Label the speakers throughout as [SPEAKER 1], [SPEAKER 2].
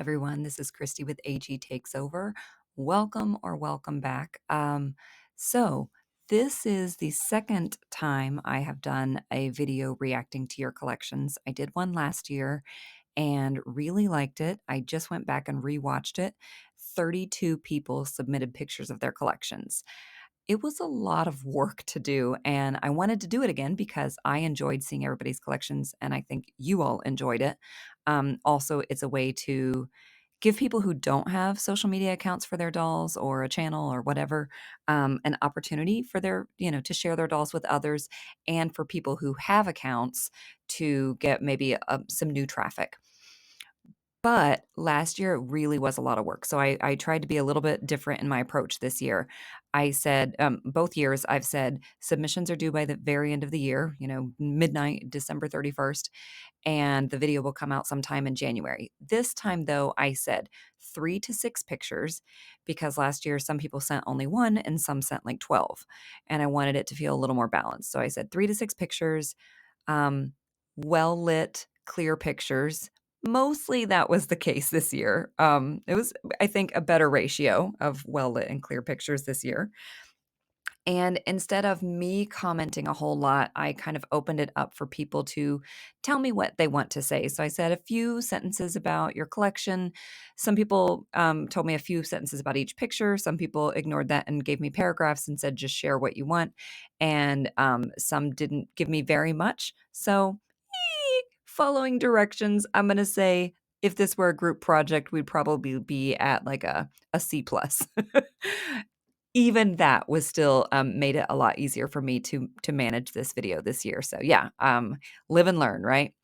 [SPEAKER 1] everyone. This is Kristie with AG Takes Over. Welcome or welcome back. So, this is the second time I have done a video reacting to your collections. I did one last year and really liked it. I just went back and rewatched it. 32 people submitted pictures of their collections. It was a lot of work to do, and I wanted to do it again because I enjoyed seeing everybody's collections, and I think you all enjoyed it. Also, it's a way to give people who don't have social media accounts for their dolls or a channel or whatever, an opportunity for to share their dolls with others, and for people who have accounts to get maybe some new traffic. But last year, it really was a lot of work. So I tried to be a little bit different in my approach this year. I said, both years, I've said submissions are due by the very end of the year, midnight, December 31st, and the video will come out sometime in January. This time, though, I said 3 to 6 pictures because last year some people sent only one and some sent like 12. And I wanted it to feel a little more balanced. So I said 3 to 6 pictures, um, well lit, clear pictures. Mostly that was the case this year. It was, I think, a better ratio of well lit and clear pictures this year. And instead of me commenting a whole lot, I kind of opened it up for people to tell me what they want to say. So I said a few sentences about your collection. Some people told me a few sentences about each picture. Some people ignored that and gave me paragraphs and said, just share what you want. And some didn't give me very much. So following directions, I'm going to say if this were a group project, we'd probably be at like a C plus. Even that was still made it a lot easier for me to manage this video this year. So yeah, live and learn, right?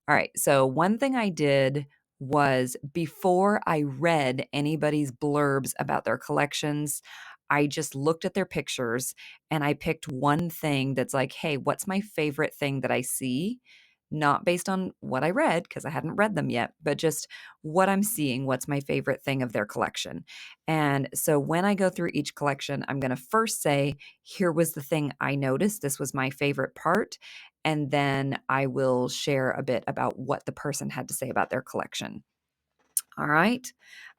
[SPEAKER 1] All right. So one thing I did was before I read anybody's blurbs about their collections, I just looked at their pictures and I picked one thing that's like, hey, what's my favorite thing that I see? Not based on what I read, because I hadn't read them yet, but just what I'm seeing, what's my favorite thing of their collection. And so when I go through each collection, I'm going to first say, here was the thing I noticed. This was my favorite part. And then I will share a bit about what the person had to say about their collection. All right.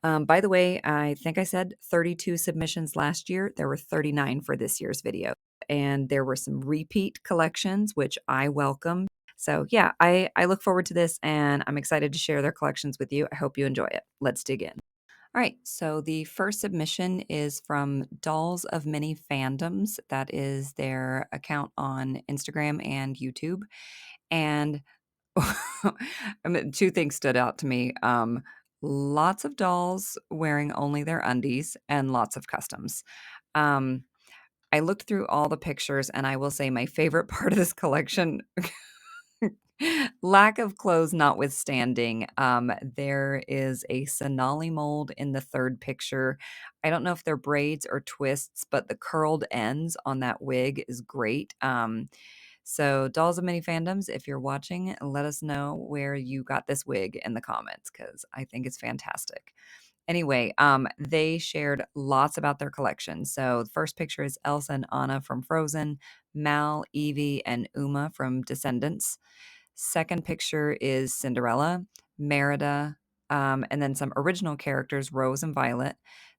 [SPEAKER 1] By the way, I think I said 32 submissions last year. There were 39 for this year's video. And there were some repeat collections, which I welcome. So yeah, I look forward to this and I'm excited to share their collections with you. I hope you enjoy it. Let's dig in. All right, so the first submission is from Dolls of Many Fandoms. That is their account on Instagram and YouTube. And two things stood out to me. Lots of dolls wearing only their undies and lots of customs. Um, I looked through all the pictures, and I will say my favorite part of this collection, lack of clothes notwithstanding, there is a Sonali mold in the third picture. I don't know if they're braids or twists, but the curled ends on that wig is great. So Dolls of Many Fandoms, if you're watching, let us know where you got this wig in the comments because I think it's fantastic. Anyway, they shared lots about their collection. So the first picture is Elsa and Anna from Frozen, Mal, Evie, and Uma from Descendants. Second picture is Cinderella, Merida, and then some original characters, Rose and Violet,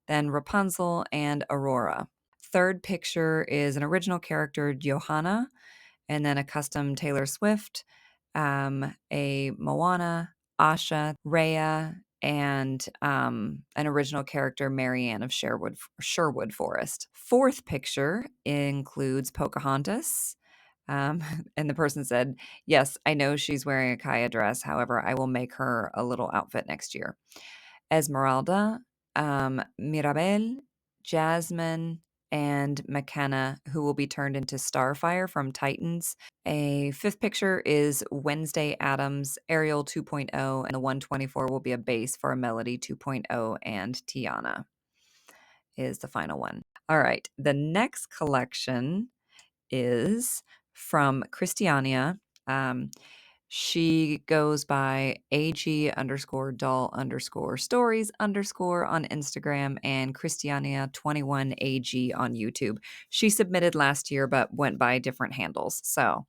[SPEAKER 1] then Rapunzel and Aurora. Third picture is an original character, Johanna, and then a custom Taylor Swift, a Moana, Asha, Rhea, and an original character, Marianne of Sherwood Forest. Fourth picture includes Pocahontas. And the person said, yes, I know she's wearing a Kaya dress. However, I will make her a little outfit next year. Esmeralda, Mirabel, Jasmine, and McKenna, who will be turned into Starfire from Titans. A fifth picture is Wednesday Addams, Ariel 2.0, and the 124 will be a base for a Melody 2.0, and Tiana is the final one. All right, the next collection is from Christiania. She goes by AG_doll_stories_ on Instagram and Christiania21AG on YouTube. She submitted last year but went by different handles. So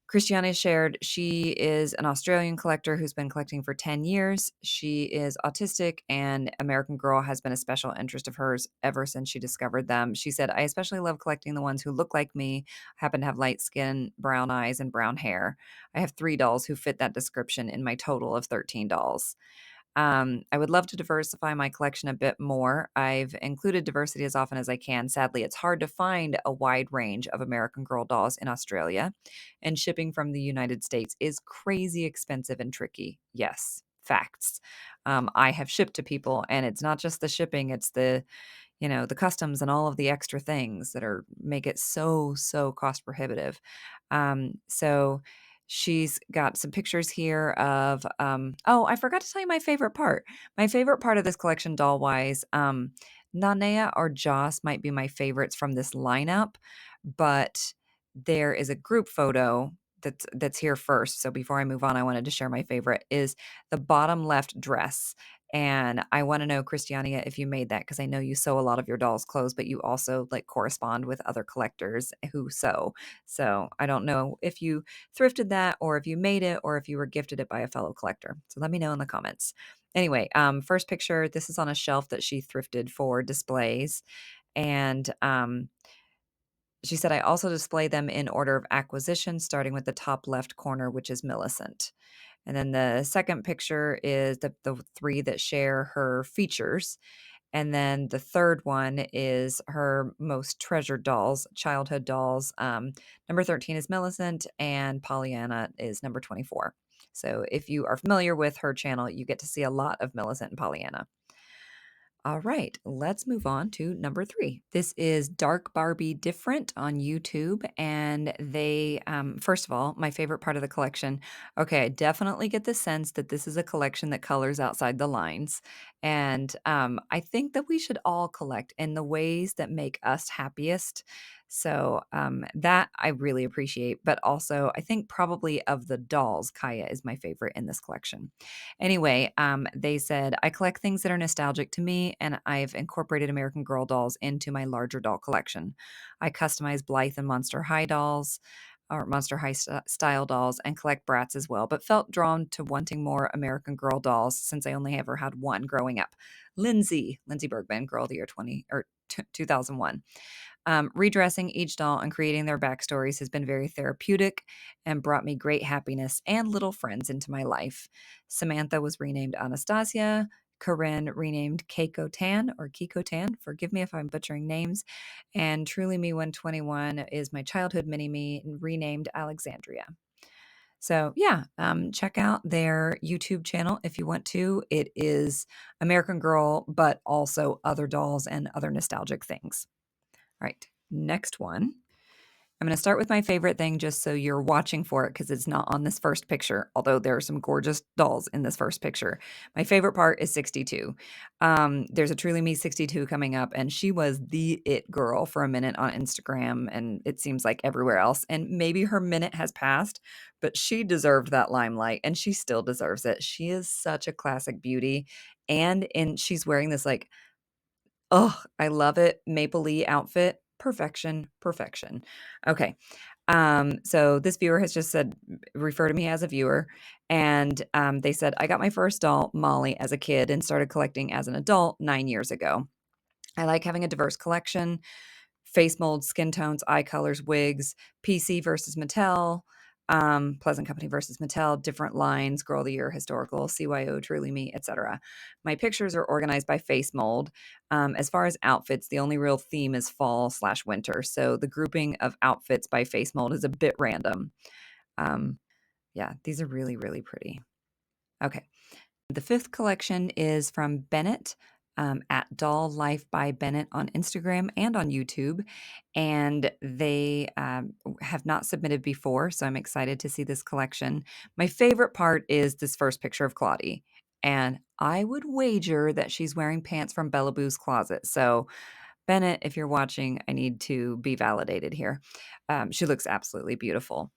[SPEAKER 1] Christiane shared she is an Australian collector who's been collecting for 10 years. She is autistic, and American Girl has been a special interest of hers ever since she discovered them. She said, I especially love collecting the ones who look like me, happen to have light skin, brown eyes, and brown hair. I have 3 dolls who fit that description in my total of 13 dolls. I would love to diversify my collection a bit more. I've included diversity as often as I can. Sadly, it's hard to find a wide range of American Girl dolls in Australia, and shipping from the United States is crazy expensive and tricky. Yes, facts. I have shipped to people, and it's not just the shipping, it's the customs and all of the extra things that are make it so cost prohibitive. So she's got some pictures here of oh, I forgot to tell you my favorite part. My favorite part of this collection doll wise, Nanea or Joss might be my favorites from this lineup, but there is a group photo that's here first. So before I move on, I wanted to share my favorite is the bottom left dress. And I want to know, Christiania, if you made that, because I know you sew a lot of your dolls' clothes, but you also like correspond with other collectors who sew. So I don't know if you thrifted that or if you made it or if you were gifted it by a fellow collector. So let me know in the comments. Anyway, first picture, this is on a shelf that she thrifted for displays. And she said, I also display them in order of acquisition, starting with the top left corner, which is Millicent. And then the second picture is the 3 that share her features. And then the third one is her most treasured dolls, childhood dolls. Number 13 is Millicent, and Pollyanna is number 24. So if you are familiar with her channel, you get to see a lot of Millicent and Pollyanna. All right, let's move on to number 3. This is Dark Barbie Different on YouTube. And they, first of all, my favorite part of the collection. Okay, I definitely get the sense that this is a collection that colors outside the lines. And I think that we should all collect in the ways that make us happiest. So that I really appreciate. But also, I think probably of the dolls, Kaya is my favorite in this collection. Anyway, they said, I collect things that are nostalgic to me, and I've incorporated American Girl dolls into my larger doll collection. I customize Blythe and Monster High dolls, or Monster High style dolls, and collect Bratz as well, but felt drawn to wanting more American Girl dolls since I only ever had one growing up. Lindsay Bergman, Girl of the Year 2001. Redressing each doll and creating their backstories has been very therapeutic and brought me great happiness and little friends into my life. Samantha was renamed Anastasia. Corinne renamed Keiko Tan or Kiko Tan. Forgive me if I'm butchering names. And Truly Me 121 is my childhood mini-me renamed Alexandria. So yeah, check out their YouTube channel if you want to. It is American Girl, but also other dolls and other nostalgic things. All right, next one. I'm going to start with my favorite thing just so you're watching for it because it's not on this first picture, although there are some gorgeous dolls in this first picture. My favorite part is 62. There's a Truly Me 62 coming up, and she was the it girl for a minute on Instagram, and it seems like everywhere else. And maybe her minute has passed, but she deserved that limelight, and she still deserves it. She is such a classic beauty, and she's wearing this like, oh, I love it. Maple Lee outfit. Perfection. Perfection. Okay. So this viewer has just said, refer to me as a viewer. And they said, I got my first doll, Molly, as a kid and started collecting as an adult 9 years ago. I like having a diverse collection, face molds, skin tones, eye colors, wigs, PC versus Mattel, Pleasant Company versus Mattel, different lines, Girl of the Year, historical, CYO, Truly Me, etc. My pictures are organized by face mold. As far as outfits, the only real theme is fall/winter. So the grouping of outfits by face mold is a bit random. Yeah, these are really, really pretty. Okay. The 5th collection is from Bennett, at Doll Life by Bennett on Instagram and on YouTube. And they have not submitted before, so I'm excited to see this collection. My favorite part is this first picture of Claudie. And I would wager that she's wearing pants from Bella Boo's closet. So, Bennett, if you're watching, I need to be validated here. She looks absolutely beautiful.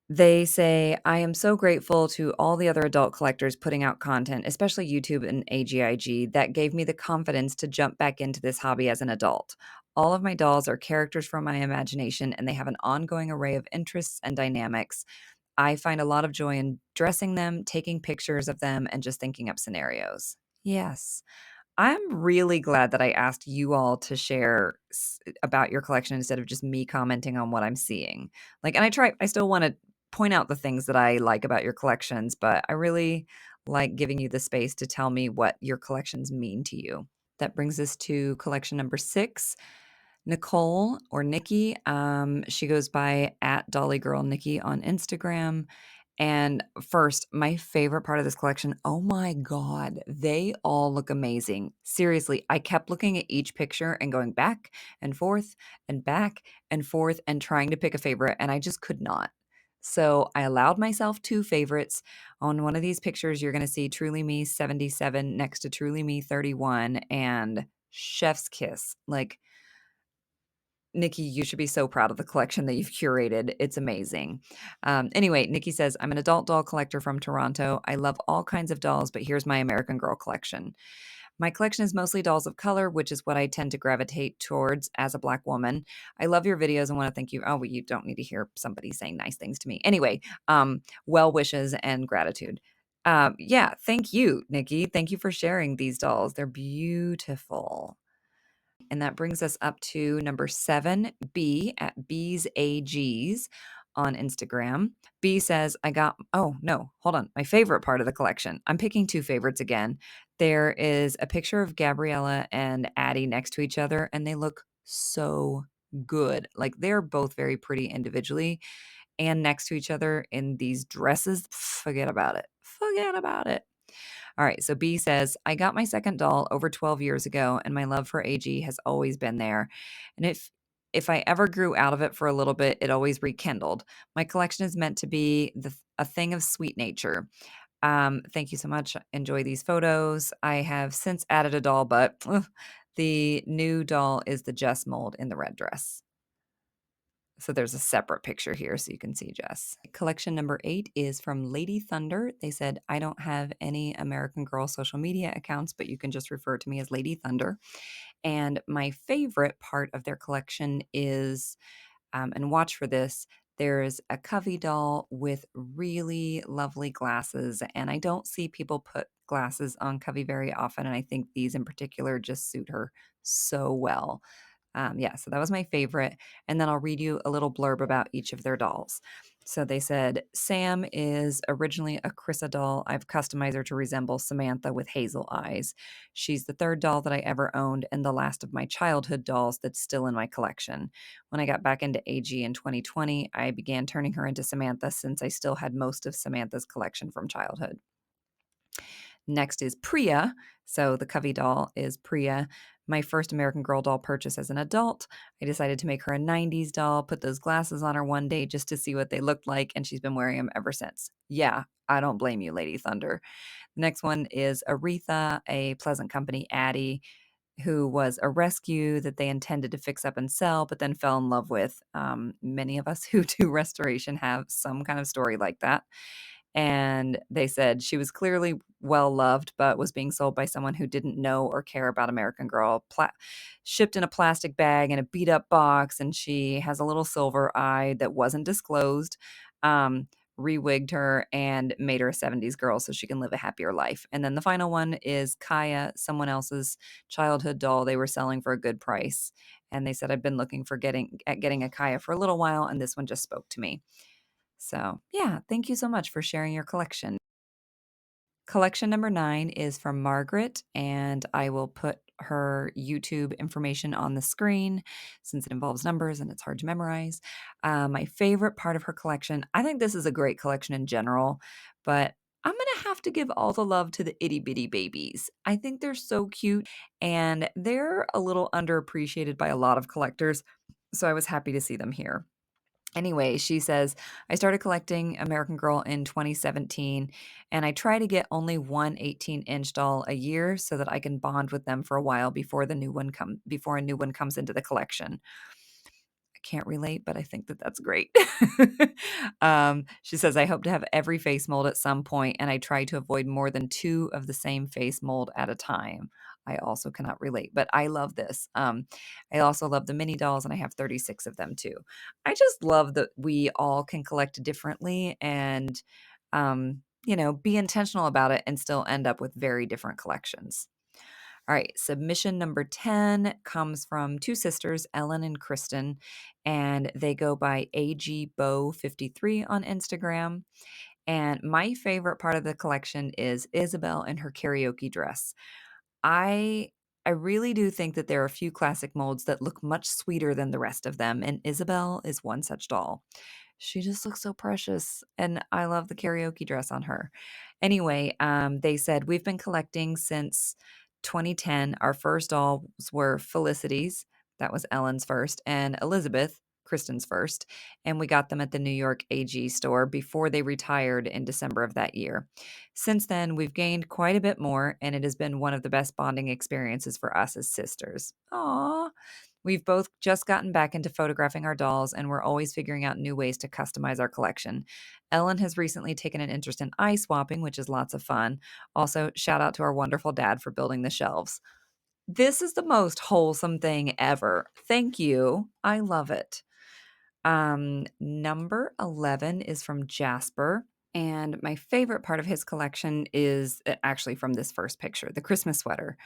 [SPEAKER 1] They say, I am so grateful to all the other adult collectors putting out content, especially YouTube and AGIG, that gave me the confidence to jump back into this hobby as an adult. All of my dolls are characters from my imagination, and they have an ongoing array of interests and dynamics. I find a lot of joy in dressing them, taking pictures of them, and just thinking up scenarios. Yes. I'm really glad that I asked you all to share about your collection instead of just me commenting on what I'm seeing. Like, and I still want to point out the things that I like about your collections, but I really like giving you the space to tell me what your collections mean to you. That brings us to collection number 6. Nicole or Nikki. She goes by at Dolly Girl Nikki on Instagram. And first, my favorite part of this collection, oh my God, they all look amazing. Seriously, I kept looking at each picture and going back and forth and back and forth and trying to pick a favorite, and I just could not. So I allowed myself 2 favorites. On one of these pictures, you're going to see Truly Me 77 next to Truly Me 31 and Chef's Kiss. Like, Nikki, you should be so proud of the collection that you've curated. It's amazing. Anyway, Nikki says, I'm an adult doll collector from Toronto. I love all kinds of dolls, but here's my American Girl collection. My collection is mostly dolls of color, which is what I tend to gravitate towards as a Black woman. I love your videos and want to thank you. Oh, well, you don't need to hear somebody saying nice things to me. Anyway, well wishes and gratitude. Yeah, thank you, Nikki. Thank you for sharing these dolls. They're beautiful. And that brings us up to number 7, B at B's AGs on Instagram. B says, oh no, hold on. My favorite part of the collection. I'm picking 2 favorites again. There is a picture of Gabriella and Addie next to each other, and they look so good. Like they're both very pretty individually and next to each other in these dresses. Forget about it. Forget about it. All right, so B says, I got my second doll over 12 years ago, and my love for AG has always been there. And if I ever grew out of it for a little bit, it always rekindled. My collection is meant to be a thing of sweet nature. Thank you so much. Enjoy these photos. I have since added a doll, but the new doll is the Jess mold in the red dress. So there's a separate picture here so you can see Jess. Collection number 8 is from Lady Thunder. They said, I don't have any American Girl social media accounts, but you can just refer to me as Lady Thunder. And my favorite part of their collection is, and watch for this, there's a Covey doll with really lovely glasses. And I don't see people put glasses on Covey very often. And I think these in particular just suit her so well. Yeah, so that was my favorite. And then I'll read you a little blurb about each of their dolls. So they said, Sam is originally a Krista doll. I've customized her to resemble Samantha with hazel eyes. She's the 3rd doll that I ever owned and the last of my childhood dolls that's still in my collection. When I got back into AG in 2020, I began turning her into Samantha since I still had most of Samantha's collection from childhood. Next is Priya. So the Covey doll is Priya. My first American Girl doll purchase as an adult. I decided to make her a 90s doll, put those glasses on her one day just to see what they looked like, and she's been wearing them ever since. Yeah, I don't blame you, Lady Thunder. The next one is Aretha, a Pleasant Company Addie, who was a rescue that they intended to fix up and sell, but then fell in love with. Many of us who do restoration have some kind of story like that. And they said she was clearly well loved, but was being sold by someone who didn't know or care about American Girl. Shipped in a plastic bag in a beat up box, and she has a little silver eye that wasn't disclosed. Rewigged her and made her a 70s girl so she can live a happier life. And then the final one is Kaya, someone else's childhood doll they were selling for a good price. And they said, I've been looking for getting a Kaya for a little while, and this one just spoke to me. So, yeah, thank you so much for sharing your collection. Collection number 9 is from Margaret, and I will put her YouTube information on the screen since it involves numbers and it's hard to memorize. My favorite part of her collection, I think this is a great collection in general, but I'm going to have to give all the love to the itty bitty babies. I think they're so cute and they're a little underappreciated by a lot of collectors, so I was happy to see them here. Anyway, she says, I started collecting American Girl in 2017, and I try to get only one 18-inch doll a year so that I can bond with them for a while before a new one comes into the collection. I can't relate, but I think that that's great. She says, I hope to have every face mold at some point, and I try to avoid more than 2 of the same face mold at a time. I also cannot relate, but I love this. I also love the mini dolls, and I have 36 of them too. I just love that we all can collect differently and, be intentional about it and still end up with very different collections. All right, submission number 10 comes from two sisters, Ellen and Kristen, and they go by agbo53 on Instagram. And my favorite part of the collection is Isabel in her karaoke dress. I I really do think that there are a few classic molds that look much sweeter than the rest of them, and Isabel is one such doll. She just looks so precious, and I love the karaoke dress on her. Anyway, they said we've been collecting since 2010. Our first dolls were Felicity's, that was Ellen's first, and Elizabeth, Kristen's first, and we got them at the New York AG store before they retired in December of that year. Since then, we've gained quite a bit more, and it has been one of the best bonding experiences for us as sisters. Aww. We've both just gotten back into photographing our dolls, and we're always figuring out new ways to customize our collection. Ellen has recently taken an interest in eye swapping, which is lots of fun. Also, shout out to our wonderful dad for building the shelves. This is the most wholesome thing ever. Thank you. I love it. Number 11 is from Jasper. And my favorite part of his collection is actually from this first picture, the Christmas sweater.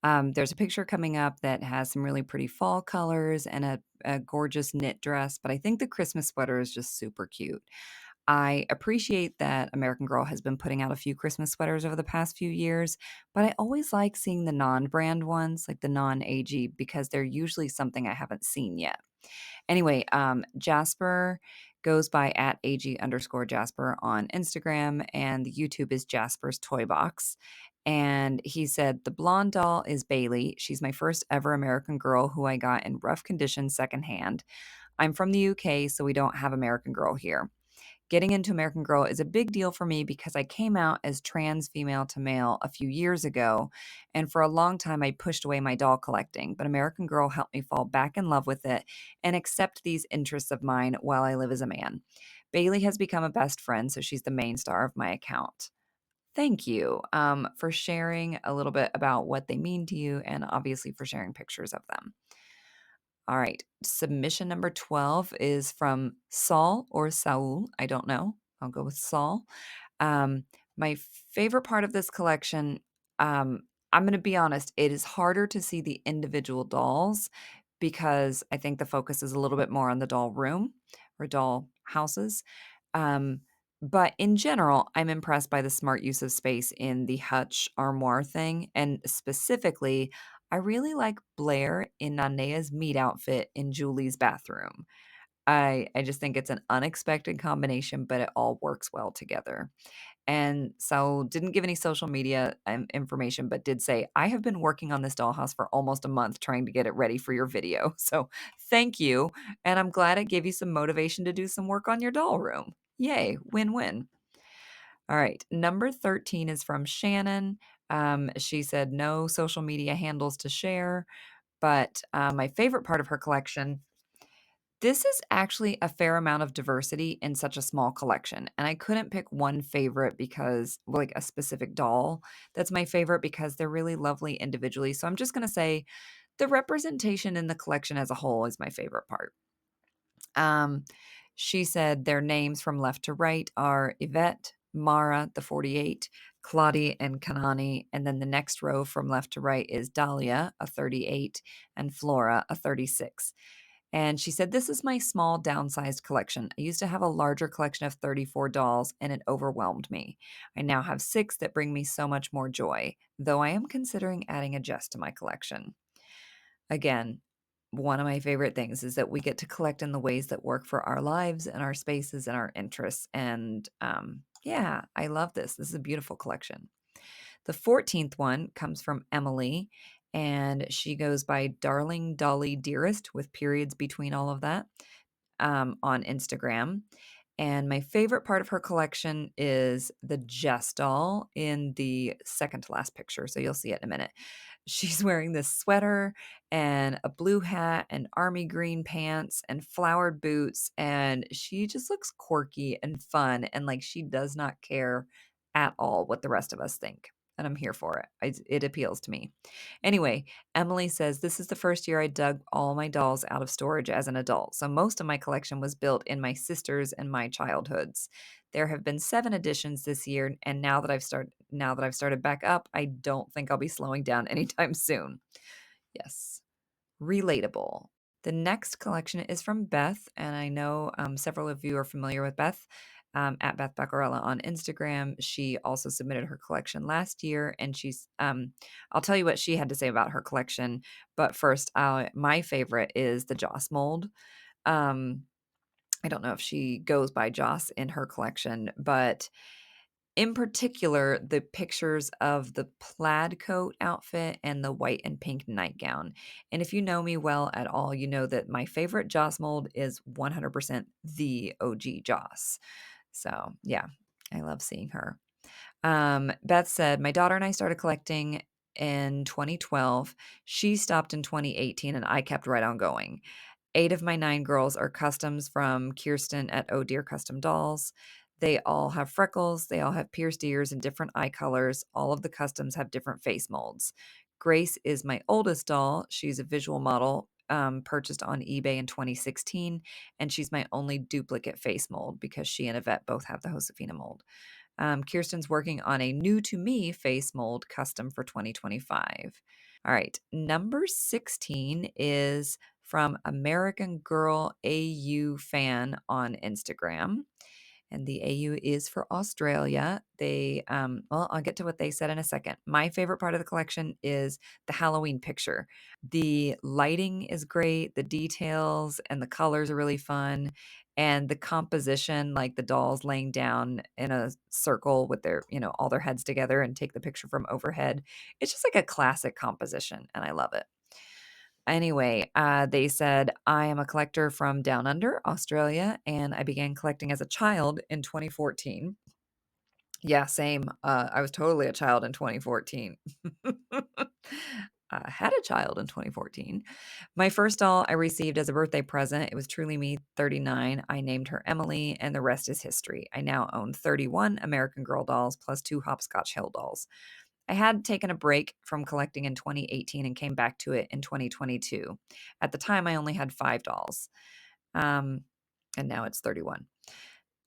[SPEAKER 1] There's a picture coming up that has some really pretty fall colors and a gorgeous knit dress, but I think the Christmas sweater is just super cute. I appreciate that American Girl has been putting out a few Christmas sweaters over the past few years, but I always like seeing the non brand ones, like the non AG, because they're usually something I haven't seen yet. Anyway, Jasper goes by at @AG_Jasper on Instagram, and the YouTube is Jasper's Toy Box. And he said, the blonde doll is Bailey. She's my first ever American Girl who I got in rough conditions secondhand. I'm from the UK, so we don't have American Girl here. Getting into American Girl is a big deal for me because I came out as trans female to male a few years ago, and for a long time I pushed away my doll collecting, but American Girl helped me fall back in love with it and accept these interests of mine while I live as a man. Bailey has become a best friend, so she's the main star of my account. Thank you for sharing a little bit about what they mean to you and obviously for sharing pictures of them. All right. Submission number 12 is from Saul or Saul. I don't know. I'll go with Saul. Um, my favorite part of this collection, I'm going to be honest, it is harder to see the individual dolls because I think the focus is a little bit more on the doll room or doll houses. Um, but in general, I'm impressed by the smart use of space in the hutch armoire thing. And specifically, I really like Blair in Nanea's meat outfit in Julie's bathroom. I just think it's an unexpected combination, but it all works well together. And so didn't give any social media information, but did say, I have been working on this dollhouse for almost a month trying to get it ready for your video. So thank you. And I'm glad it gave you some motivation to do some work on your doll room. Yay, win-win. All right. Number 13 is from Shannon. She said no social media handles to share, but my favorite part of her collection, this is actually a fair amount of diversity in such a small collection. And I couldn't pick one favorite because, like a specific doll that's my favorite because they're really lovely individually. So I'm just going to say the representation in the collection as a whole is my favorite part. Um, she said their names from left to right are Yvette, Mara, the 48, Claudia, and Kanani. And then the next row from left to right is Dahlia, a 38, and Flora, a 36. And she said, this is my small downsized collection. I used to have a larger collection of 34 dolls, and it overwhelmed me. I now have 6 that bring me so much more joy, though I am considering adding a Jess to my collection. Again, one of my favorite things is that we get to collect in the ways that work for our lives and our spaces and our interests. And yeah, I love this. This is a beautiful collection. The 14th one comes from Emily, and she goes by Darling Dolly Dearest with periods between all of that on Instagram. And my favorite part of her collection is the Jess doll in the second to last picture. So you'll see it in a minute. She's wearing this sweater and a blue hat and army green pants and flowered boots. And she just looks quirky and fun. And like she does not care at all what the rest of us think. and I'm here for it. It appeals to me. Anyway, Emily says, this is the first year I dug all my dolls out of storage as an adult. So most of my collection was built in my sister's and my childhoods. There have been 7 additions this year, and now that I've started back up, I don't think I'll be slowing down anytime soon. Yes. Relatable. The next collection is from Beth, and I know several of you are familiar with Beth. At Beth Beccarella on Instagram. She also submitted her collection last year, and I'll tell you what she had to say about her collection. But first, my favorite is the Joss mold. Um, I don't know if she goes by Joss in her collection, but in particular, the pictures of the plaid coat outfit and the white and pink nightgown. And if you know me well at all, you know that my favorite Joss mold is 100% the OG Joss. So, yeah, I love seeing her. Beth said, my daughter and I started collecting in 2012. She stopped in 2018, and I kept right on going. 8 of my 9 girls are customs from Kirsten at Oh Dear Custom Dolls. They all have freckles. They all have pierced ears and different eye colors. All of the customs have different face molds. Grace is my oldest doll. She's a visual model purchased on eBay in 2016, and she's my only duplicate face mold because she and Yvette both have the Josefina mold. Kirsten's working on a new to me face mold custom for 2025. All right, number 16 is from American Girl AU fan on Instagram. And the AU is for Australia. Well, I'll get to what they said in a second. My favorite part of the collection is the Halloween picture. The lighting is great, the details and the colors are really fun. And the composition, like the dolls laying down in a circle with their, all their heads together and take the picture from overhead. It's just like a classic composition, and I love it. Anyway, they said, I am a collector from Down Under, Australia, and I began collecting as a child in 2014. Yeah, same. I was totally a child in 2014. I had a child in 2014. My first doll I received as a birthday present. It was Truly Me 39. I named her Emily, and the rest is history. I now own 31 American Girl dolls plus 2 Hopscotch Hill dolls. I had taken a break from collecting in 2018 and came back to it in 2022. At the time, I only had 5 dolls, and now it's 31.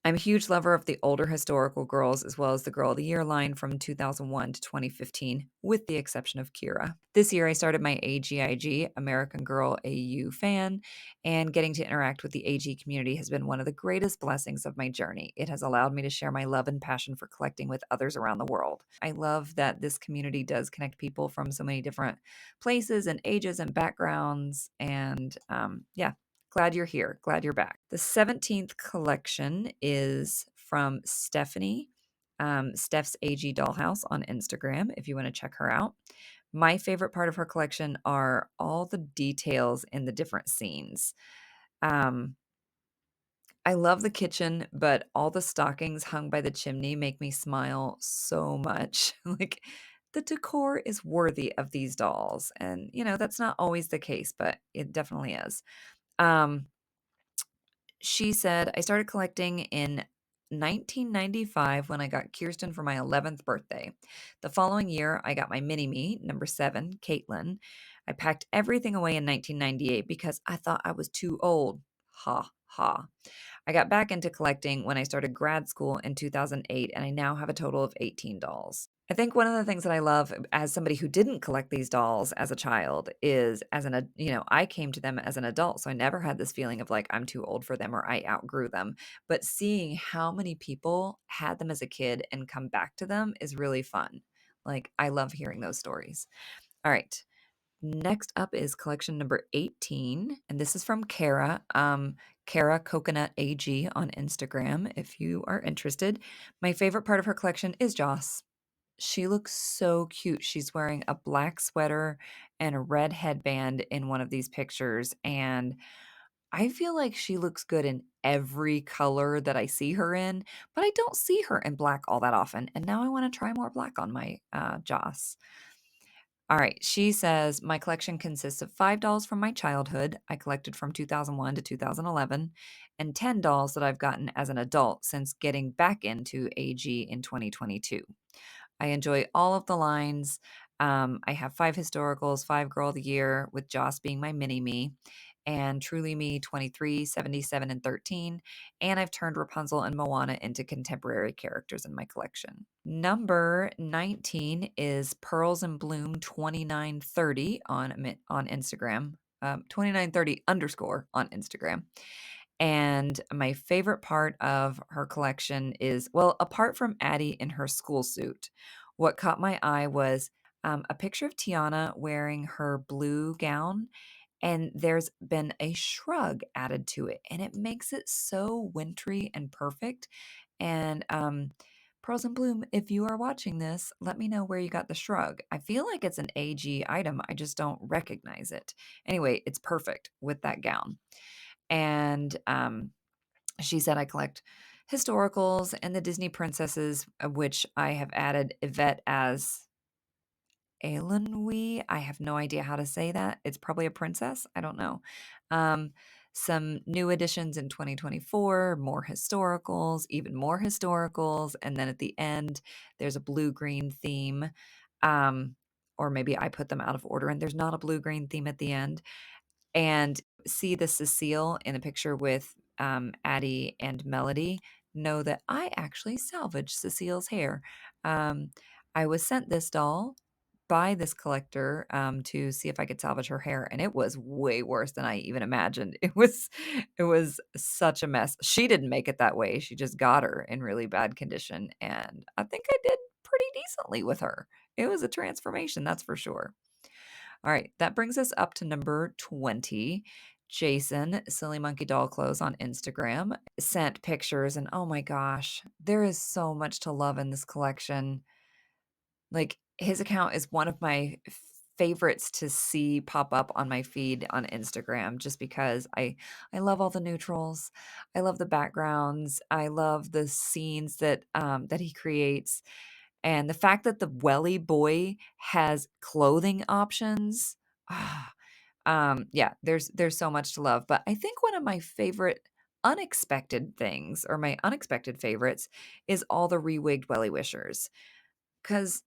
[SPEAKER 1] I'm a huge lover of the older historical girls as well as the Girl of the Year line from 2001 to 2015, with the exception of Kira. This year, I started my AGIG, American Girl AU fan, and getting to interact with the AG community has been one of the greatest blessings of my journey. It has allowed me to share my love and passion for collecting with others around the world. I love that this community does connect people from so many different places and ages and backgrounds, and yeah. Glad you're here. Glad you're back. The 17th collection is from Stephanie, Steph's AG Dollhouse on Instagram, if you want to check her out. My favorite part of her collection are all the details in the different scenes. I love the kitchen, but all the stockings hung by the chimney make me smile so much. Like, the decor is worthy of these dolls. And, that's not always the case, but it definitely is. She said, I started collecting in 1995 when I got Kirsten for my 11th birthday. The following year, I got my mini-me, number 7, Caitlin. I packed everything away in 1998 because I thought I was too old. Ha, ha. I got back into collecting when I started grad school in 2008, and I now have a total of 18 dolls. I think one of the things that I love as somebody who didn't collect these dolls as a child is I came to them as an adult. So I never had this feeling of like, I'm too old for them or I outgrew them. But seeing how many people had them as a kid and come back to them is really fun. Like, I love hearing those stories. All right. Next up is collection number 18, and this is from Cara, Cara Coconut AG on Instagram, if you are interested. My favorite part of her collection is Joss. She looks so cute. She's wearing a black sweater and a red headband in one of these pictures, and I feel like she looks good in every color that I see her in, but I don't see her in black all that often, and now I want to try more black on my Joss. All right. She says, my collection consists of 5 dolls from my childhood. I collected from 2001 to 2011, and 10 dolls that I've gotten as an adult since getting back into AG in 2022. I enjoy all of the lines. I have 5 historicals, 5 Girl of the Year, with Joss being my mini-me, and Truly Me 23, 77, and 13. And I've turned Rapunzel and Moana into contemporary characters in my collection. Number 19 is Pearls and Bloom 2930 on Instagram. 2930 underscore on Instagram. And my favorite part of her collection is, well, apart from Addie in her school suit, what caught my eye was a picture of Tiana wearing her blue gown, and there's been a shrug added to it, and it makes it so wintry and perfect. And Pearls and Bloom, if you are watching this, let me know where you got the shrug. I feel like it's an AG item, I just don't recognize it. Anyway, it's perfect with that gown. And she said I collect historicals and the Disney princesses, of which I have added Yvette as Elenwe. I have no idea how to say that. It's probably a princess. I don't know. Um, some new additions in 2024, more historicals, even more historicals. And then at the end, there's a blue green theme. Um, or maybe I put them out of order and there's not a blue green theme at the end. And see the Cecile in a picture with Addie and Melody, know that I actually salvaged Cecile's hair. I was sent this doll by this collector to see if I could salvage her hair, and it was way worse than I even imagined. It was such a mess. She didn't make it that way. She just got her in really bad condition, and I think I did pretty decently with her. It was a transformation, that's for sure. All right, that brings us up to number 20. Jason, Silly Monkey Doll Clothes on Instagram, sent pictures, and oh my gosh, there is so much to love in this collection. Like, his account is one of my favorites to see pop up on my feed on Instagram, just because I love all the neutrals. I love the backgrounds. I love the scenes that he creates. And the fact that the welly boy has clothing options, ah, yeah, there's so much to love. But I think one of my favorite unexpected things, or my unexpected favorites, is all the rewigged welly wishers. Because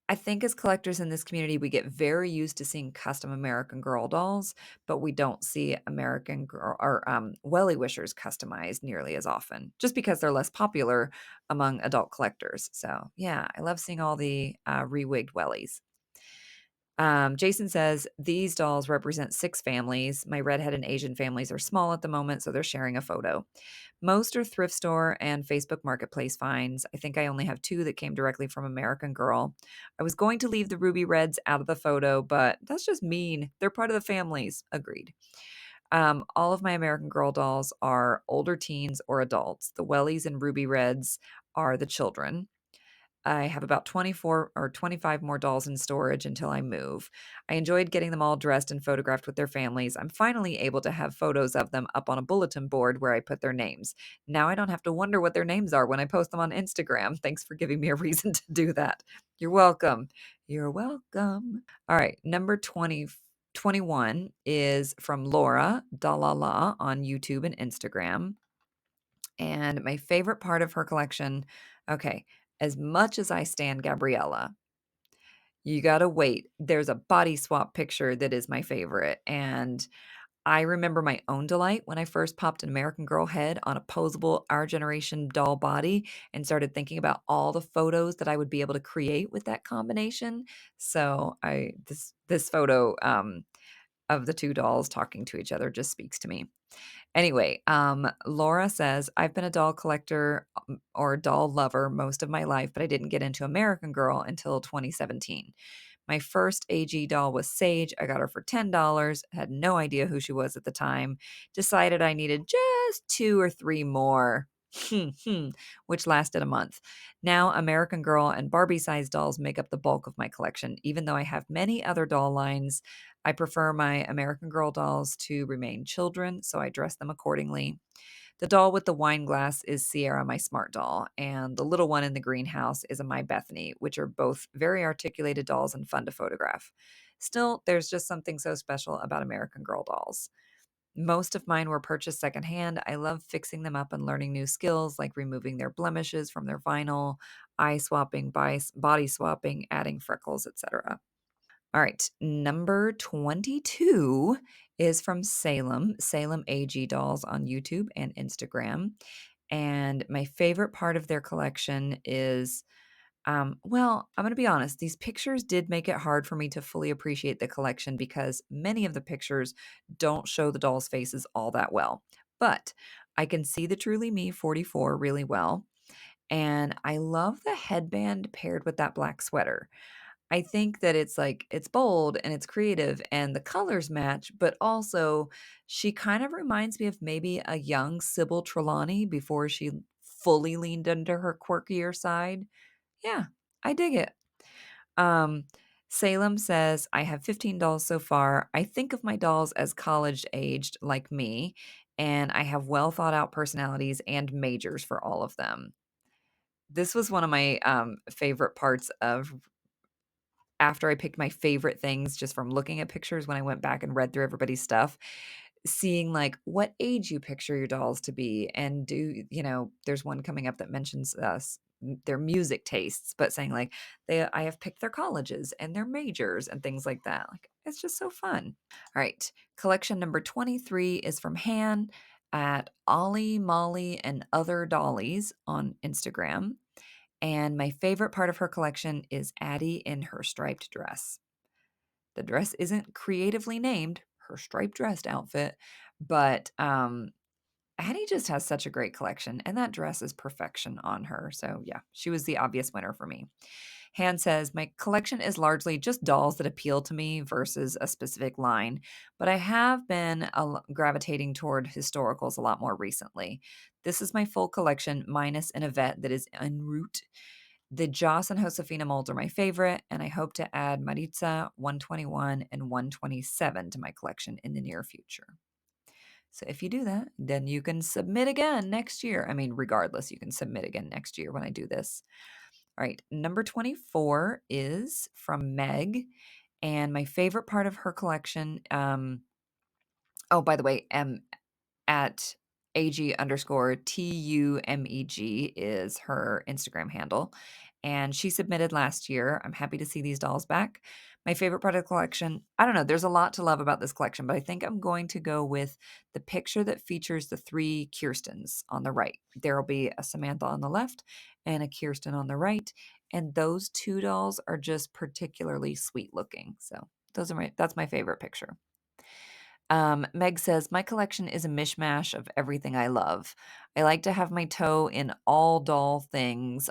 [SPEAKER 1] I think as collectors in this community, we get very used to seeing custom American Girl dolls, but we don't see American Girl or welly wishers customized nearly as often, just because they're less popular among adult collectors. So yeah, I love seeing all the rewigged wellies. Jason says these dolls represent 6 families. My redhead and Asian families are small at the moment, so they're sharing a photo. Most are thrift store and Facebook Marketplace finds. I think I only have 2 that came directly from American Girl. I was going to leave the ruby reds out of the photo, but that's just mean. They're part of the families. Agreed. All of my American Girl dolls are older teens or adults. The wellies and ruby reds are the children. I have about 24 or 25 more dolls in storage until I move. I enjoyed getting them all dressed and photographed with their families. I'm finally able to have photos of them up on a bulletin board where I put their names. Now I don't have to wonder what their names are when I post them on Instagram. Thanks for giving me a reason to do that. You're welcome. You're welcome. All right, number 21 is from Laura Dalala on YouTube and Instagram. And my favorite part of her collection, okay, as much as I stand Gabriella, you gotta wait. There's a body swap picture that is my favorite. And I remember my own delight when I first popped an American Girl head on a posable Our Generation doll body and started thinking about all the photos that I would be able to create with that combination. So this photo of the 2 dolls talking to each other just speaks to me. Anyway, Laura says, I've been a doll collector or doll lover most of my life, but I didn't get into American Girl until 2017. My first AG doll was Sage. I got her for $10. Had no idea who she was at the time. Decided I needed just 2 or 3 more, which lasted a month. Now, American Girl and Barbie sized dolls make up the bulk of my collection. Even though I have many other doll lines, I prefer my American Girl dolls to remain children, so I dress them accordingly. The doll with the wine glass is Sierra, my smart doll, and the little one in the greenhouse is a My Bethany, which are both very articulated dolls and fun to photograph. Still, there's just something so special about American Girl dolls. Most of mine were purchased secondhand. I love fixing them up and learning new skills like removing their blemishes from their vinyl, eye swapping, body swapping, adding freckles, etc. All right, number 22 is from Salem AG Dolls on YouTube and Instagram. And my favorite part of their collection is, well, I'm going to be honest, these pictures did make it hard for me to fully appreciate the collection because many of the pictures don't show the dolls' faces all that well. But I can see the Truly Me 44 really well. And I love the headband paired with that black sweater. I think that it's like it's bold and it's creative and the colors match, but also she kind of reminds me of maybe a young Sybil Trelawney before she fully leaned into her quirkier side. Yeah, I dig it. Um, Salem says, I have 15 dolls so far. I think of my dolls as college aged like me, and I have well thought out personalities and majors for all of them. This was one of my favorite parts of after I picked my favorite things just from looking at pictures when I went back and read through everybody's stuff, seeing like what age you picture your dolls to be. And there's one coming up that mentions their music tastes, but saying like I have picked their colleges and their majors and things like that. Like it's just so fun. All right. Collection number 23 is from Han at Ollie, Molly, and Other Dollies on Instagram. And my favorite part of her collection is Addie in her striped dress. The dress isn't creatively named her striped dress outfit, but Addie just has such a great collection, and that dress is perfection on her. So, yeah, she was the obvious winner for me. Han says, my collection is largely just dolls that appeal to me versus a specific line, but I have been gravitating toward historicals a lot more recently. This is my full collection, minus an Yvette that is en route. The Joss and Josefina molds are my favorite, and I hope to add Maritza 121 and 127 to my collection in the near future. So if you do that, then you can submit again next year. I mean, regardless, you can submit again next year when I do this. All right, number 24 is from Meg, and my favorite part of her collection. Oh, by the way, at AG_TUMEG is her Instagram handle. And she submitted last year. I'm happy to see these dolls back. My favorite part of the collection, I don't know, there's a lot to love about this collection, but I think I'm going to go with the picture that features the three Kirstens on the right. There will be a Samantha on the left and a Kirsten on the right. And those two dolls are just particularly sweet looking. So that's my favorite picture. Meg says, my collection is a mishmash of everything I love. I like to have my toe in all things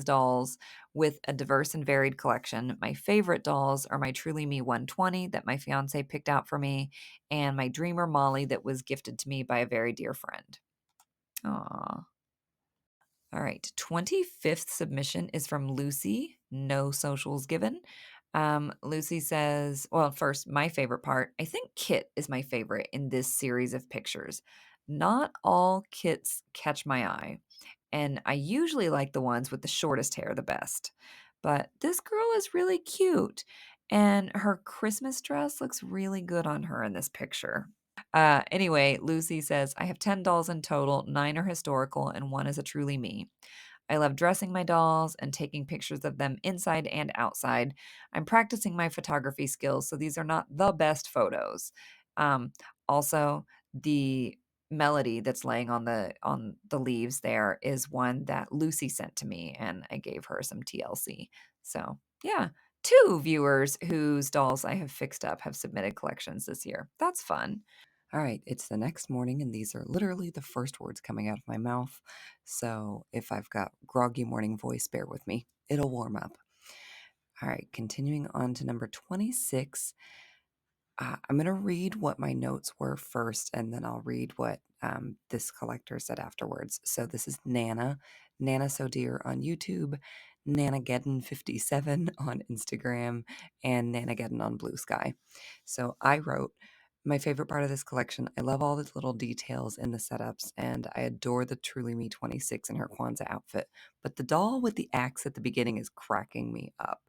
[SPEAKER 1] dolls, with a diverse and varied collection. My favorite dolls are my Truly Me 120 that my fiance picked out for me, and my Dreamer Molly that was gifted to me by a very dear friend. Aww. All right. 25th submission is from Lucy. No socials given. Lucy says, well, first, my favorite part, I think Kit is my favorite in this series of pictures. Not all kits catch my eye, and I usually like the ones with the shortest hair the best. But this girl is really cute, and her Christmas dress looks really good on her in this picture. Anyway, Lucy says, I have 10 dolls in total, 9 are historical, and 1 is a Truly Me. I love dressing my dolls and taking pictures of them inside and outside. I'm practicing my photography skills, so these are not the best photos. Also, the melody that's laying on the leaves there is one that Lucy sent to me, and I gave her some TLC. So, yeah, 2 viewers whose dolls I have fixed up have submitted collections this year. That's fun. All right, it's the next morning, and these are literally the first words coming out of my mouth. So if I've got groggy morning voice, bear with me. It'll warm up. All right, continuing on to number 26. I'm going to read what my notes were first, and then I'll read what this collector said afterwards. So this is Nana So Dear on YouTube, Nanageddon57 on Instagram, and Nanageddon on Blue Sky. So I wrote, my favorite part of this collection, I love all the little details in the setups, and I adore the Truly Me 26 in her Kwanzaa outfit. But the doll with the axe at the beginning is cracking me up.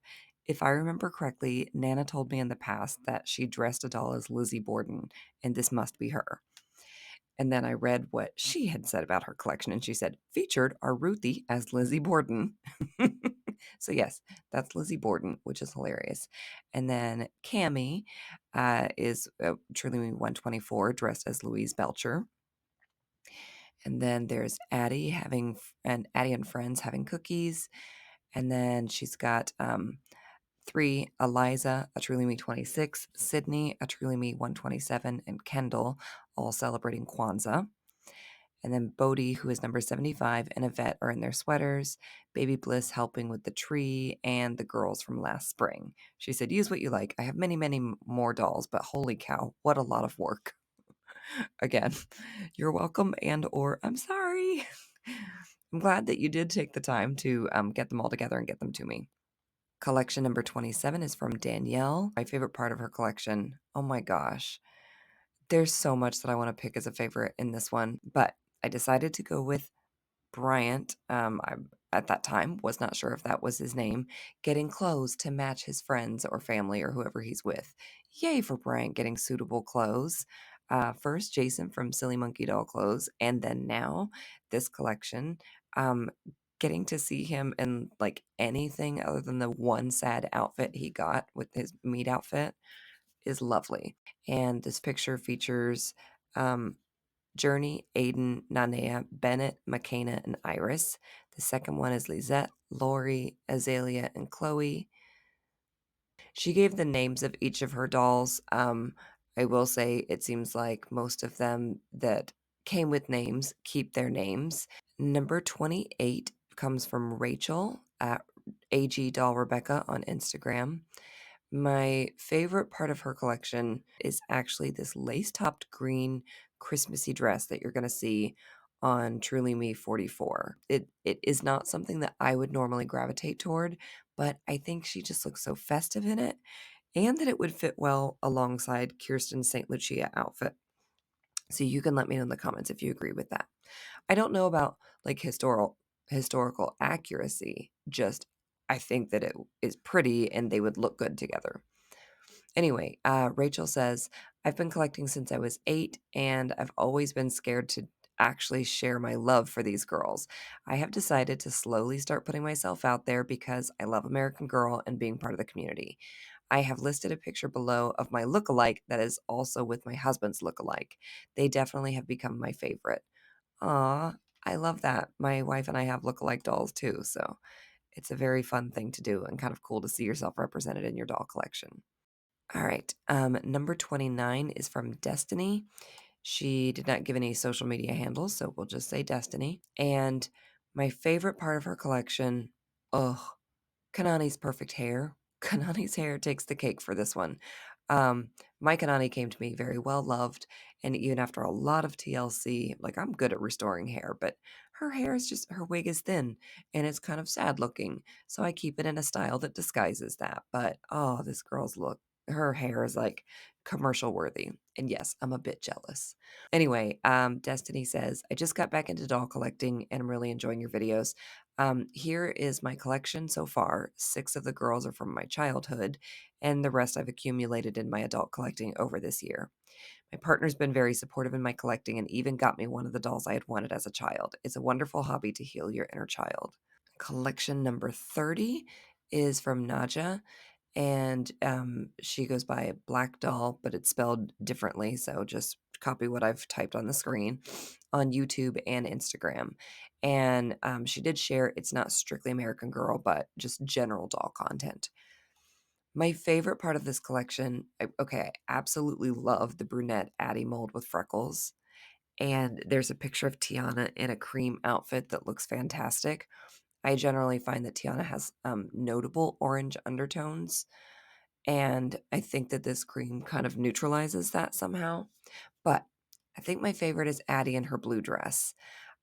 [SPEAKER 1] If I remember correctly, Nana told me in the past that she dressed a doll as Lizzie Borden, and this must be her. And then I read what she had said about her collection, and she said, featured are Ruthie as Lizzie Borden. So yes, that's Lizzie Borden, which is hilarious. And then Cammie is Truly Me 124, dressed as Louise Belcher. And then there's Addie Addie and friends having cookies. And then she's got 3, Eliza, a Truly Me 26, Sydney, a Truly Me 127, and Kendall, all celebrating Kwanzaa. And then Bodhi, who is number 75, and Yvette are in their sweaters. Baby Bliss helping with the tree, and the girls from last spring. She said, use what you like. I have many, many more dolls, but holy cow, what a lot of work. Again, you're welcome or I'm sorry. I'm glad that you did take the time to get them all together and get them to me. Collection number 27 is from Danielle. My favorite part of her collection. Oh my gosh. There's so much that I want to pick as a favorite in this one, but I decided to go with Bryant. I at that time was not sure if that was his name, getting clothes to match his friends or family or whoever he's with. Yay for Bryant getting suitable clothes. First, Jason from Silly Monkey Doll Clothes, and then now this collection. Um, Getting to see him in like anything other than the one sad outfit he got with his meat outfit is lovely. And this picture features Journey, Aiden, Nanea, Bennett, McKenna, and Iris. The second one is Lisette, Lori, Azalea, and Chloe. She gave the names of each of her dolls. I will say it seems like most of them that came with names keep their names. Number 28 comes from Rachel at AG Doll Rebecca on Instagram. My favorite part of her collection is actually this lace-topped green Christmassy dress that you're going to see on Truly Me 44. It is not something that I would normally gravitate toward, but I think she just looks so festive in it, and that it would fit well alongside Kirsten's St. Lucia outfit. So you can let me know in the comments if you agree with that. I don't know about like historical accuracy, just I think that it is pretty and they would look good together. Anyway, Rachel says, I've been collecting since I was 8, and I've always been scared to actually share my love for these girls. I have decided to slowly start putting myself out there because I love American Girl and being part of the community. I have listed a picture below of my lookalike that is also with my husband's lookalike. They definitely have become my favorite. Aw, I love that. My wife and I have lookalike dolls too, so it's a very fun thing to do and kind of cool to see yourself represented in your doll collection. All right. Number 29 is from Destiny. She did not give any social media handles, so we'll just say Destiny. And my favorite part of her collection, oh, Kanani's perfect hair. Kanani's hair takes the cake for this one. My Kanani came to me very well loved, and even after a lot of TLC, like I'm good at restoring hair, but her hair is just, her wig is thin and it's kind of sad looking. So I keep it in a style that disguises that. But oh, this girl's look, her hair is like commercial worthy. And yes, I'm a bit jealous. Anyway, Destiny says, I just got back into doll collecting and I'm really enjoying your videos. Here is my collection so far. 6 of the girls are from my childhood, and the rest I've accumulated in my adult collecting over this year. My partner's been very supportive in my collecting and even got me one of the dolls I had wanted as a child. It's a wonderful hobby to heal your inner child. Collection number 30 is from Naja, and she goes by Black Doll, but it's spelled differently, so just copy what I've typed on the screen on YouTube and Instagram. And she did share it's not strictly American Girl, but just general doll content. My favorite part of this collection, I absolutely love the brunette Addie mold with freckles. And there's a picture of Tiana in a cream outfit that looks fantastic. I generally find that Tiana has notable orange undertones, and I think that this cream kind of neutralizes that somehow. But I think my favorite is Addie in her blue dress.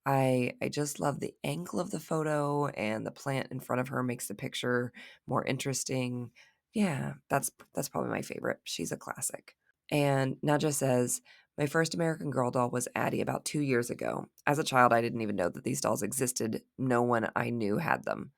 [SPEAKER 1] I just love the angle of the photo, and the plant in front of her makes the picture more interesting. Yeah, that's probably my favorite. She's a classic. And Naja says, my first American Girl doll was Addie about 2 years ago. As a child, I didn't even know that these dolls existed. No one I knew had them.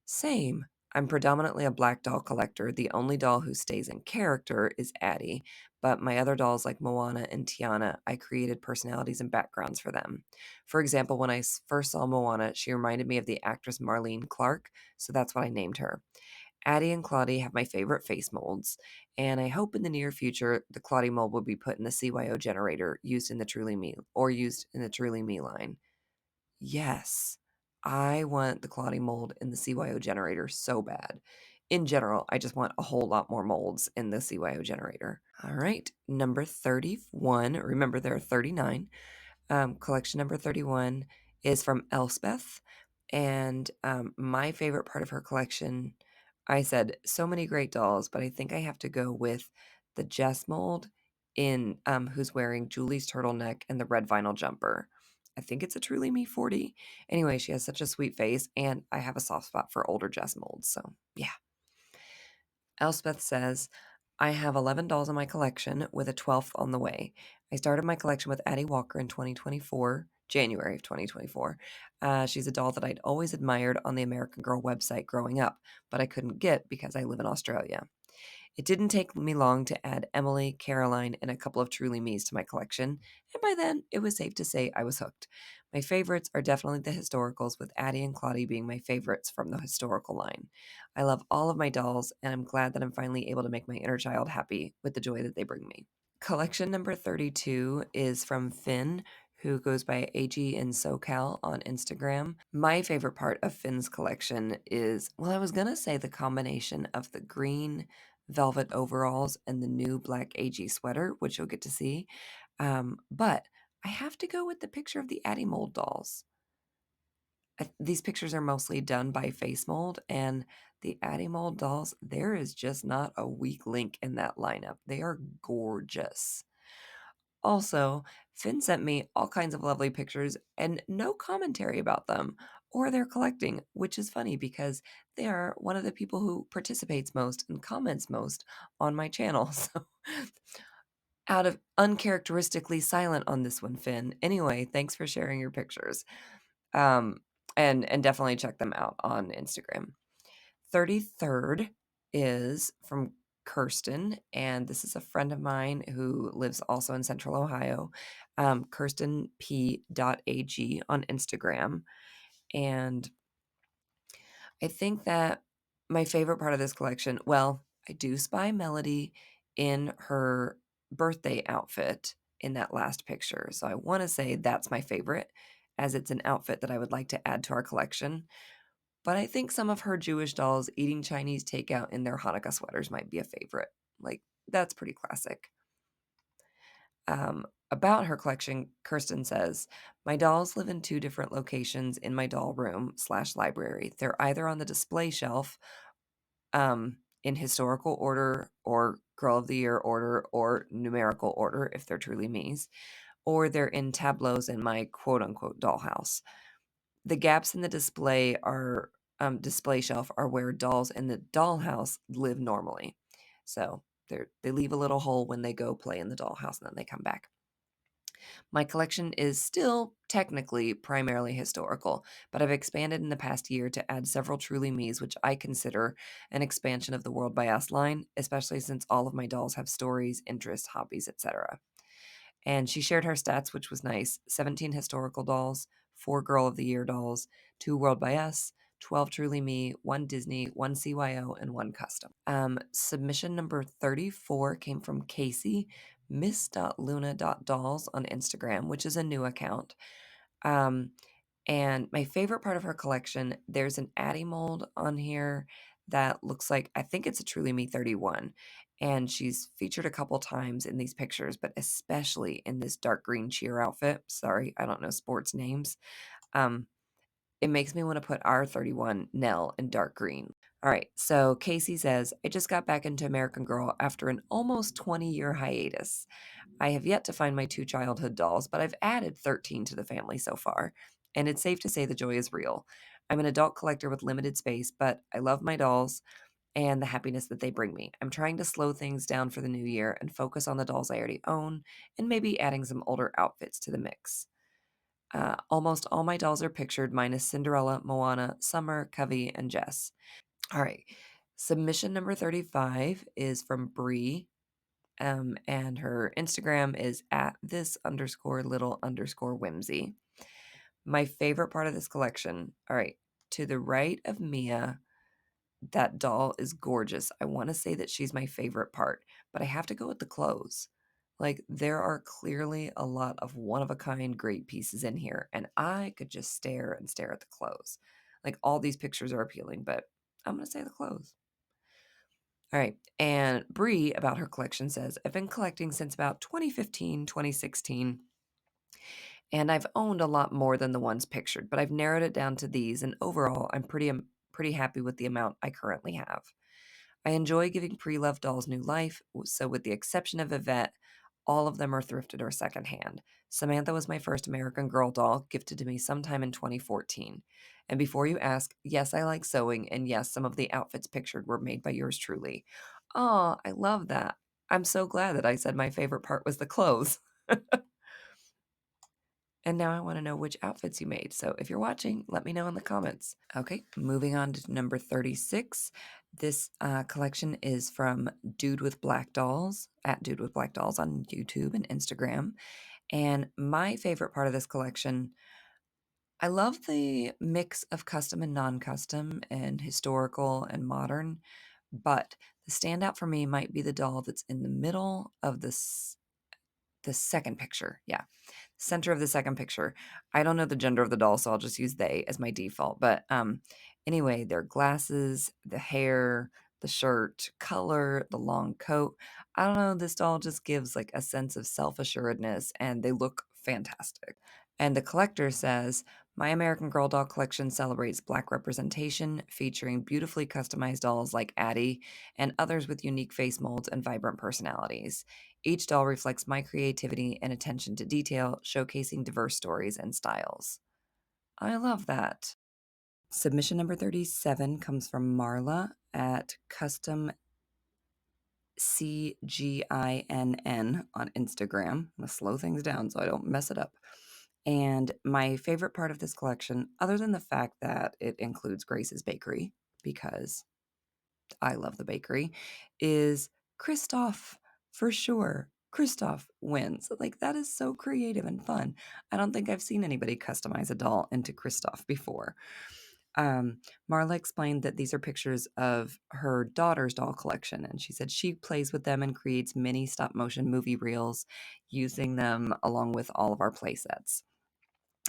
[SPEAKER 1] Same. I'm predominantly a black doll collector. The only doll who stays in character is Addie,
[SPEAKER 2] but my other dolls like Moana and Tiana, I created personalities and backgrounds for them. For example, when I first saw Moana, she reminded me of the actress Marlene Clark, so that's what I named her. Addie and Claudie have my favorite face molds, and I hope in the near future the Claudie mold will be put in the CYO generator used in the Truly Me line. Yes, I want the Claudie mold in the CYO generator so bad. In general, I just want a whole lot more molds in the CYO generator. All right, number 31. Remember, there are 39. Collection number 31 is from Elspeth. And my favorite part of her collection, I said so many great dolls, but I think I have to go with the Jess mold in who's wearing Julie's turtleneck and the red vinyl jumper. I think it's a Truly Me 40. Anyway, she has such a sweet face, and I have a soft spot for older Jess molds. So, yeah. Elspeth says, I have 11 dolls in my collection with a 12th on the way. I started my collection with Addie Walker in 2024, January of 2024. She's a doll that I'd always admired on the American Girl website growing up, but I couldn't get because I live in Australia. It didn't take me long to add Emily, Caroline, and a couple of Truly Me's to my collection, and by then it was safe to say I was hooked. My favorites are definitely the historicals, with Addie and Claudie being my favorites from the historical line. I love all of my dolls, and I'm glad that I'm finally able to make my inner child happy with the joy that they bring me. Collection number 32 is from Finn, who goes by AG in SoCal on Instagram. My favorite part of Finn's collection is, well, I was going to say the combination of the green velvet overalls and the new black AG sweater, which you'll get to see. But I have to go with the picture of the Addie mold dolls. These pictures are mostly done by Face Mold, and the Addie mold dolls, there is just not a weak link in that lineup. They are gorgeous. Also, Finn sent me all kinds of lovely pictures and no commentary about them or their collecting, which is funny because they are one of the people who participates most and comments most on my channel. So, out of uncharacteristically silent on this one, Finn. Anyway, thanks for sharing your pictures. Um, and definitely check them out on Instagram. 33rd is from Kirsten, and this is a friend of mine who lives also in Central Ohio, KirstenP.ag on Instagram. And I think that my favorite part of this collection, well, I do spy Melody in her birthday outfit in that last picture. So I want to say that's my favorite, as it's an outfit that I would like to add to our collection. But I think some of her Jewish dolls eating Chinese takeout in their Hanukkah sweaters might be a favorite. Like, that's pretty classic. About her collection, Kirsten says, my dolls live in 2 different locations in my doll room / library. They're either on the display shelf in historical order or Girl of the Year order or numerical order if they're Truly Me's, or they're in tableaus in my quote-unquote dollhouse. The gaps in the display shelf are where dolls in the dollhouse live normally. So they leave a little hole when they go play in the dollhouse and then they come back. My collection is still technically primarily historical, but I've expanded in the past year to add several Truly Me's, which I consider an expansion of the World by Us line, especially since all of my dolls have stories, interests, hobbies, etc. And she shared her stats, which was nice. 17 historical dolls, 4 Girl of the Year dolls, 2 World by Us, 12 Truly Me, 1 Disney, 1 CYO, and 1 custom. Submission number 34 came from Casey, miss.luna.dolls on Instagram, which is a new account. And my favorite part of her collection, there's an Addie mold on here that looks like, I think it's a Truly Me 31. And she's featured a couple times in these pictures, but especially in this dark green cheer outfit. Sorry, I don't know sports names. It makes me want to put R31 Nell in dark green. All right, so Casey says, I just got back into American Girl after an almost 20-year hiatus. I have yet to find my 2 childhood dolls, but I've added 13 to the family so far, and it's safe to say the joy is real. I'm an adult collector with limited space, but I love my dolls and the happiness that they bring me. I'm trying to slow things down for the new year and focus on the dolls I already own and maybe adding some older outfits to the mix. Almost all my dolls are pictured, minus Cinderella, Moana, Summer, Covey, and Jess. All right. Submission number 35 is from Bree. And her Instagram is at this_little_whimsy. My favorite part of this collection, all right, to the right of Mia, that doll is gorgeous. I want to say that she's my favorite part, but I have to go with the clothes. Like, there are clearly a lot of one-of-a-kind great pieces in here, and I could just stare and stare at the clothes. Like, all these pictures are appealing, but I'm going to say the clothes. All right, and Bree, about her collection, says, I've been collecting since about 2015, 2016, and I've owned a lot more than the ones pictured, but I've narrowed it down to these, and overall, I'm pretty happy with the amount I currently have. I enjoy giving pre-loved dolls new life, so with the exception of Yvette, all of them are thrifted or secondhand. Samantha was my first American Girl doll, gifted to me sometime in 2014. And before you ask, yes, I like sewing, and yes, some of the outfits pictured were made by yours truly. Oh, I love that. I'm so glad that I said my favorite part was the clothes. And now I want to know which outfits you made. So if you're watching, let me know in the comments. Okay, moving on to number 36. This collection is from Dude with Black Dolls, at Dude with Black Dolls on YouTube and Instagram. And my favorite part of this collection, I love the mix of custom and non-custom and historical and modern, but the standout for me might be the doll that's in the middle of the second picture. Yeah, center of the second picture. I don't know the gender of the doll, so I'll just use they as my default. But anyway, their glasses, the hair, the shirt, color, the long coat. I don't know. This doll just gives like a sense of self-assuredness, and they look fantastic. And the collector says, my American Girl doll collection celebrates Black representation, featuring beautifully customized dolls like Addie and others with unique face molds and vibrant personalities. Each doll reflects my creativity and attention to detail, showcasing diverse stories and styles. I love that. Submission number 37 comes from Marla at Custom CGINN on Instagram. I'm going to slow things down so I don't mess it up. And my favorite part of this collection, other than the fact that it includes Grace's Bakery, because I love the bakery, is Kristoff, for sure. Kristoff wins. Like, that is so creative and fun. I don't think I've seen anybody customize a doll into Kristoff before. Marla explained that these are pictures of her daughter's doll collection, and she said she plays with them and creates mini stop-motion movie reels using them along with all of our play sets.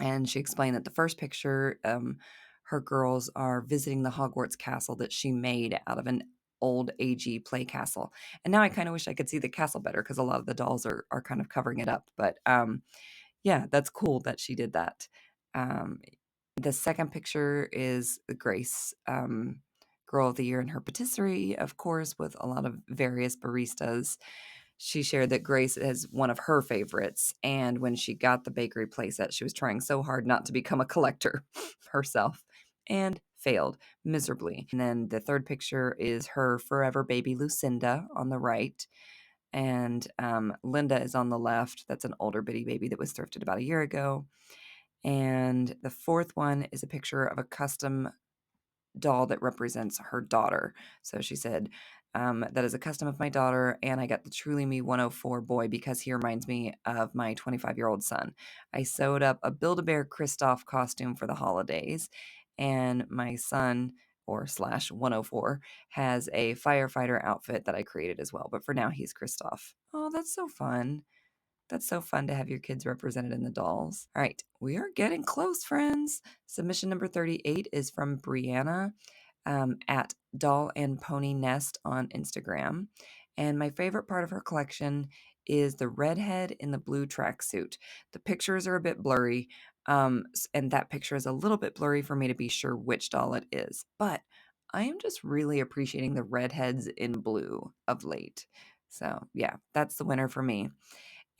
[SPEAKER 2] And she explained that the first picture, her girls are visiting the Hogwarts castle that she made out of an old AG play castle. And now I kind of wish I could see the castle better because a lot of the dolls are kind of covering it up. But yeah, that's cool that she did that. The second picture is the Grace Girl of the Year in her patisserie, of course, with a lot of various baristas. She shared that Grace is one of her favorites, and when she got the bakery playset, she was trying so hard not to become a collector herself and failed miserably. And then the third picture is her forever baby Lucinda on the right, and Linda is on the left. That's an older bitty baby that was thrifted about a year ago. And the fourth one is a picture of a custom doll that represents her daughter. So she said, that is a custom of my daughter, and I got the Truly Me 104 boy because he reminds me of my 25-year-old son. I sewed up a Build-A-Bear Kristoff costume for the holidays, and my son, or slash 104, has a firefighter outfit that I created as well. But for now, he's Kristoff. Oh, that's so fun. That's so fun to have your kids represented in the dolls. All right, we are getting close, friends. Submission number 38 is from Brianna at Doll and Pony Nest on Instagram. And my favorite part of her collection is the redhead in the blue tracksuit. The pictures are a bit blurry, and that picture is a little bit blurry for me to be sure which doll it is. But I am just really appreciating the redheads in blue of late. So yeah, that's the winner for me.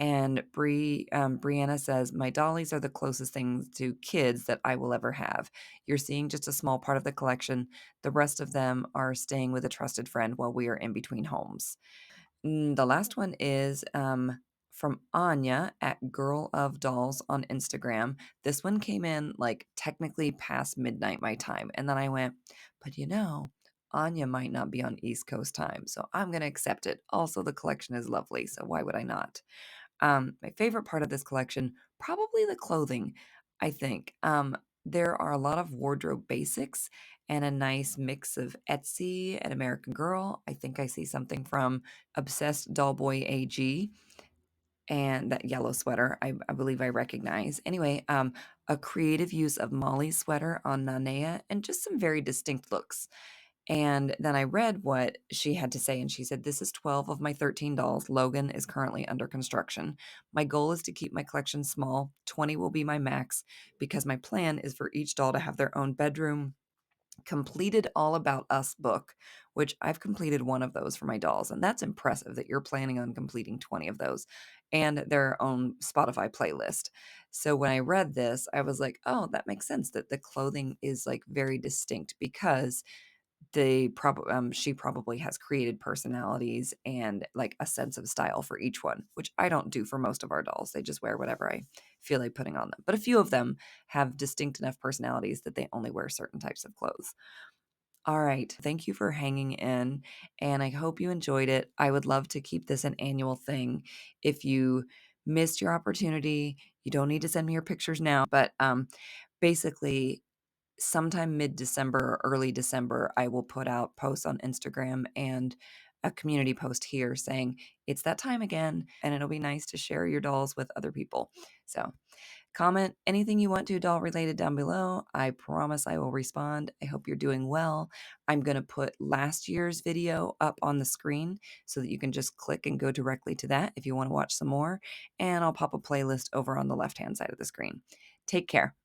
[SPEAKER 2] And Brianna says, my dollies are the closest things to kids that I will ever have. You're seeing just a small part of the collection. The rest of them are staying with a trusted friend while we are in between homes. The last one is from Anya at Girl of Dolls on Instagram. This one came in like technically past midnight my time. And then I went, but Anya might not be on East Coast time, so I'm going to accept it. Also, the collection is lovely, so why would I not? My favorite part of this collection, probably the clothing, I think. There are a lot of wardrobe basics and a nice mix of Etsy and American Girl. I think I see something from Obsessed Dollboy AG and that yellow sweater I believe I recognize. Anyway, a creative use of Molly's sweater on Nanea and just some very distinct looks. And then I read what she had to say, and she said, "This is 12 of my 13 dolls. Logan is currently under construction. My goal is to keep my collection small. 20 will be my max because my plan is for each doll to have their own bedroom." Completed All About Us book, which I've completed one of those for my dolls. And that's impressive that you're planning on completing 20 of those and their own Spotify playlist. So when I read this, I was like, oh, that makes sense that the clothing is like very distinct because she probably has created personalities and like a sense of style for each one, which I don't do for most of our dolls. They just wear whatever I feel like putting on them. But a few of them have distinct enough personalities that they only wear certain types of clothes. All right. Thank you for hanging in, and I hope you enjoyed it. I would love to keep this an annual thing. If you missed your opportunity, you don't need to send me your pictures now, but basically sometime mid-December or early December, I will put out posts on Instagram and a community post here saying it's that time again, and it'll be nice to share your dolls with other people. So comment anything you want to doll related down below. I promise I will respond. I hope you're doing well. I'm going to put last year's video up on the screen so that you can just click and go directly to that if you want to watch some more. And I'll pop a playlist over on the left-hand side of the screen. Take care.